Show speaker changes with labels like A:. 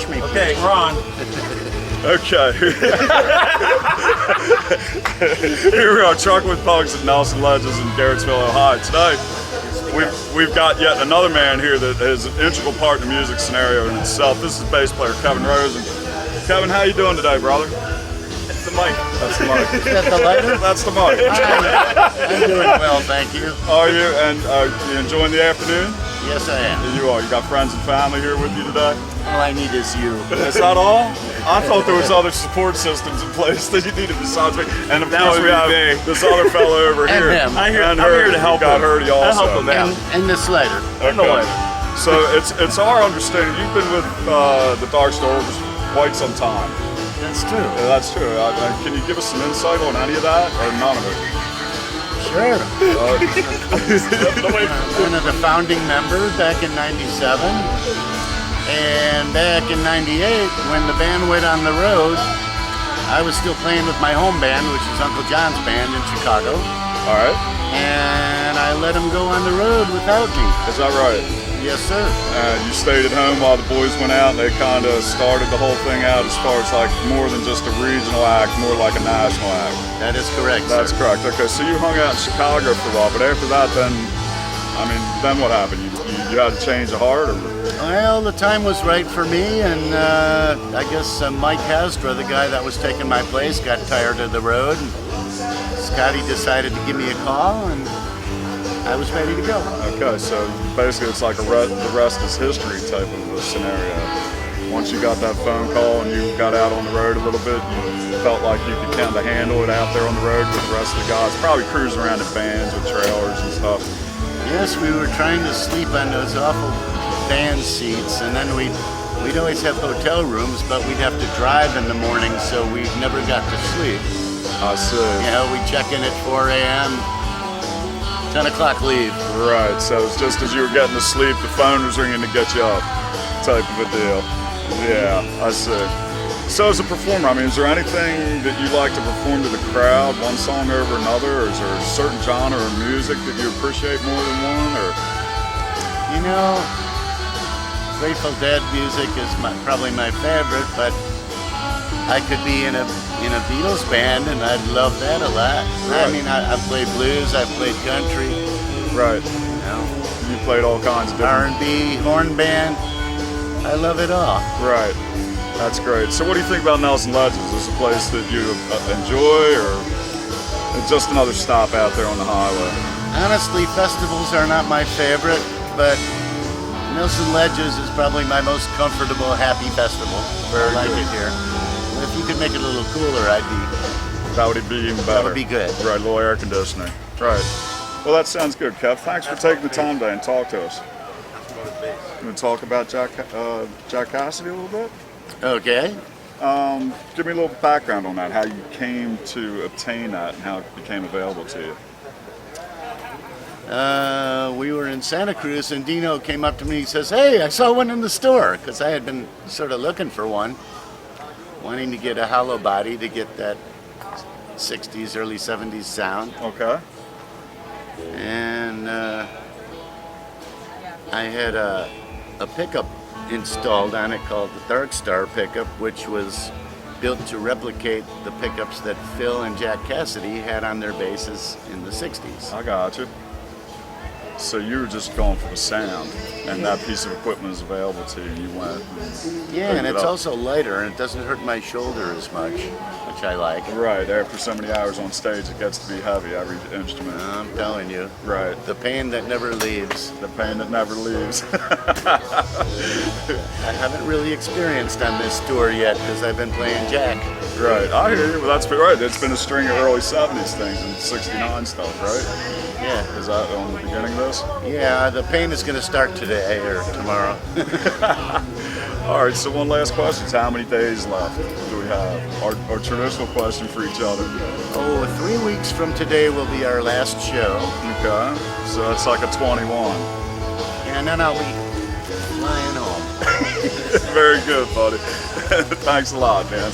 A: push me.
B: Okay, we're on.
C: Okay. Here we are, Truckwood Punks at Nelson Ledges in Garrettsville, Ohio. Tonight, we've got yet another man here that is an integral part in the music scenario in itself. This is bass player Kevin Rosen. Kevin, how you doing today, brother?
B: It's the mic.
C: That's the mic.
A: Is that the lighter?
C: That's the mic.
A: I'm doing well, thank you.
C: Are you? And you enjoying the afternoon?
A: Yes, I am.
C: You are. You got friends and family here with you today?
A: All I need is you.
C: Is that all? I thought there was other support systems in place that you needed besides me. And of course we have this other fellow over
A: And
C: here.
A: him.
C: I'm
B: here to help
C: got
B: him.
C: Herdy
B: I'll
C: also.
B: help him out.
A: And this lighter.
C: Okay. So it's our understanding you've been with the Dark Star for quite some time.
A: That's true.
C: Yeah, that's true. Can you give us some insight on any of that or none of it?
A: Sure. One of the founding members back in '97. And back in '98, when the band went on the road, I was still playing with my home band, which is Uncle John's band in Chicago.
C: All right.
A: And I let him go on the road without me.
C: Is that right?
A: Yes, sir.
C: You stayed at home while the boys went out, and they kind of started the whole thing out as far as like more than just a regional act, more like a national act.
A: That is correct,
C: That's
A: sir.
C: correct. Okay, so you hung out in Chicago for a while, but after that, then what happened? You had to change of heart, or?
A: Well, the time was right for me, and I guess Mike Hasdra, the guy that was taking my place, got tired of the road. And Scotty decided to give me a call, and I was ready to go.
C: Okay, so basically it's like the rest is history type of a scenario. Once you got that phone call and you got out on the road a little bit, you felt like you could kind of handle it out there on the road with the rest of the guys, probably cruising around in vans with trailers and stuff.
A: Yes, we were trying to sleep on those awful van seats, and then we'd always have hotel rooms, but we'd have to drive in the morning, so we never got to sleep.
C: I see.
A: You know, we'd check in at 4 a.m., 10 o'clock leave.
C: Right, so it's just as you were getting to sleep, the phone was ringing to get you up, type of a deal. Yeah, I see. So as a performer, is there anything that you like to perform to the crowd, one song over another, or is there a certain genre of music that you appreciate more than one, or?
A: You know, Grateful Dead music is probably my favorite, but I could be in a Beatles band, and I'd love that a lot.
C: Right.
A: I've played blues, I've played country.
C: Right.
A: You know,
C: You played all kinds of different.
A: R&B, horn band. I love it all.
C: Right. That's great. So what do you think about Nelson Ledges? Is it a place that you enjoy, or it's just another stop out there on the highway?
A: Honestly, festivals are not my favorite, but Nelson Ledges is probably my most comfortable, happy festival.
C: Very
A: I like
C: good.
A: it here. If you could make it a little cooler,
C: That would be even better.
A: that would be good.
C: Right, a little air conditioning. Right. Well, that sounds good, Kev. Thanks for taking the time today and talk to us. You want to talk about Jack Cassidy a little bit?
A: Okay.
C: Give me a little background on that, how you came to obtain that and how it became available to you.
A: We were in Santa Cruz, and Dino came up to me and says, "Hey, I saw one in the store," because I had been sort of looking for one, wanting to get a hollow body to get that 60s, early 70s sound.
C: Okay.
A: And I had a pickup installed on it called the Dark Star pickup, which was built to replicate the pickups that Phil and Jack Cassidy had on their basses in the 60s.
C: I got you. So you were just going for the sound, and that piece of equipment is available to you, and you went.
A: Yeah, and it's also lighter, and it doesn't hurt my shoulder as much, which I like.
C: Right, after so many hours on stage, it gets to be heavy, every instrument.
A: I'm telling you.
C: Right.
A: The pain that never leaves.
C: The pain that never leaves.
A: I haven't really experienced on this tour yet, because I've been playing Jack.
C: Right, I hear you, but that's right. It's been a string of early 70s things and 69 stuff, right?
A: Yeah.
C: Is that on the beginning of this?
A: Yeah, the pain is going to start today or tomorrow.
C: All right, so one last question. How many days left do we have? Our traditional question for each other.
A: Oh, 3 weeks from today will be our last show.
C: Okay, so that's like a 21.
A: And then I'll be flying home.
C: Very good, buddy. Thanks a lot, man.